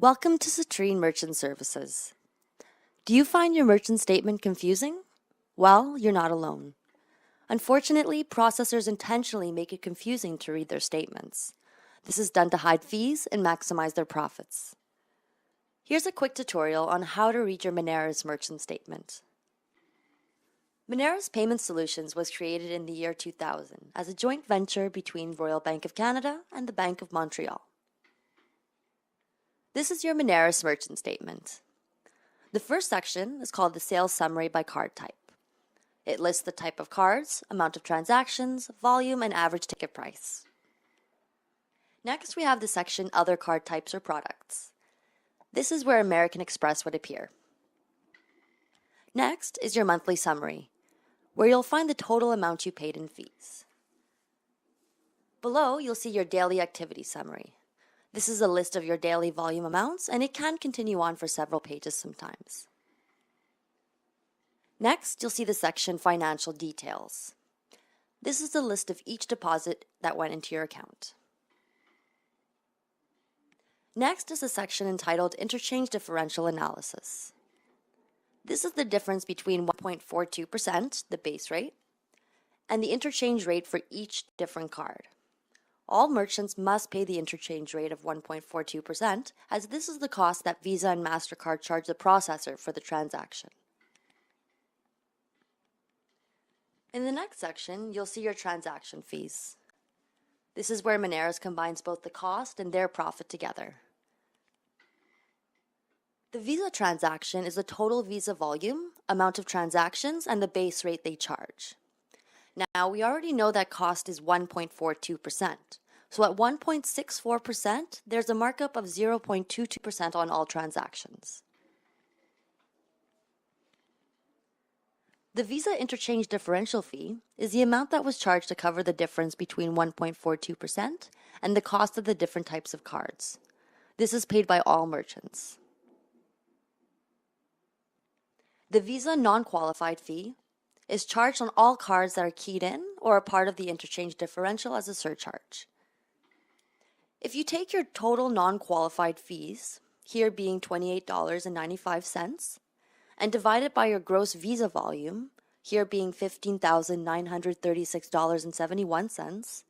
Welcome to Citrine Merchant Services. Do you find your merchant statement confusing? Well, you're not alone. Unfortunately, processors intentionally make it confusing to read their statements. This is done to hide fees and maximize their profits. Here's a quick tutorial on how to read your Moneris merchant statement. Moneris Payment Solutions was created in the year 2000 as a joint venture between Royal Bank of Canada and the Bank of Montreal. This is your Moneris merchant statement. The first section is called the sales summary by card type. It lists the type of cards, amount of transactions, volume, and average ticket price. Next, we have the section Other Card Types or Products. This is where American Express would appear. Next is your monthly summary, where you'll find the total amount you paid in fees. Below, you'll see your daily activity summary. This is a list of your daily volume amounts, and it can continue on for several pages sometimes. Next, you'll see the section Financial Details. This is the list of each deposit that went into your account. Next is a section entitled Interchange Differential Analysis. This is the difference between 1.42%, the base rate, and the interchange rate for each different card. All merchants must pay the interchange rate of 1.42%, as this is the cost that Visa and MasterCard charge the processor for the transaction. In the next section, you'll see your transaction fees. This is where Moneris combines both the cost and their profit together. The Visa transaction is the total Visa volume, amount of transactions, and the base rate they charge. Now, we already know that cost is 1.42%. So at 1.64%, there's a markup of 0.22% on all transactions. The Visa interchange differential fee is the amount that was charged to cover the difference between 1.42% and the cost of the different types of cards. This is paid by all merchants. The Visa non-qualified fee is charged on all cards that are keyed in or are part of the interchange differential as a surcharge. If you take your total non-qualified fees, here being $28.95, and divide it by your gross Visa volume, here being $15,936.71,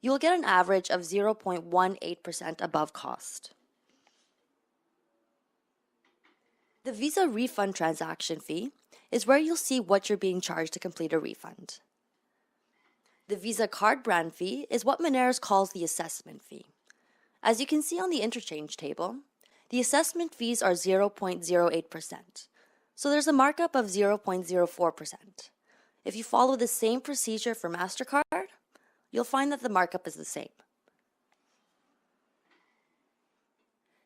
you will get an average of 0.18% above cost. The Visa refund transaction fee is where you'll see what you're being charged to complete a refund. The Visa card brand fee is what Moneris calls the assessment fee. As you can see on the interchange table, the assessment fees are 0.08%, so there's a markup of 0.04%. If you follow the same procedure for MasterCard, you'll find that the markup is the same.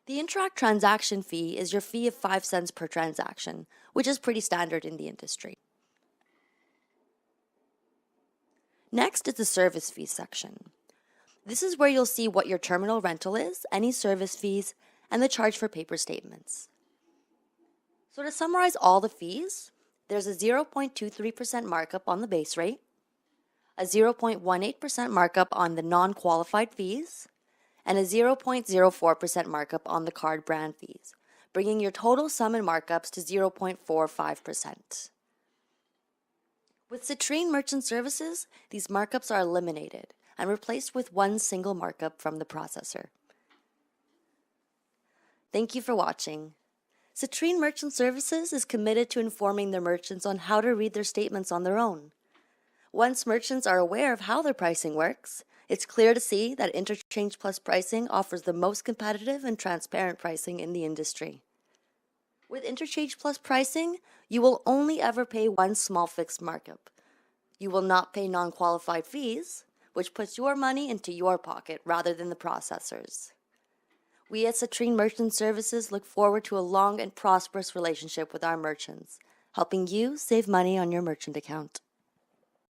The Interact transaction fee is your fee of 5 cents per transaction, which is pretty standard in the industry. Next is the service fees section. This is where you'll see what your terminal rental is, any service fees, and the charge for paper statements. So to summarize all the fees, there's a 0.23% markup on the base rate, a 0.18% markup on the non-qualified fees, and a 0.04% markup on the card brand fees, bringing your total sum and markups to 0.45%. With Citrine Merchant Services, these markups are eliminated and replaced with one single markup from the processor. Thank you for watching. Citrine Merchant Services is committed to informing their merchants on how to read their statements on their own. Once merchants are aware of how their pricing works, it's clear to see that Interchange Plus pricing offers the most competitive and transparent pricing in the industry. With Interchange Plus pricing, you will only ever pay one small fixed markup. You will not pay non-qualified fees, which puts your money into your pocket rather than the processors. We at Citrine Merchant Services look forward to a long and prosperous relationship with our merchants, helping you save money on your merchant account.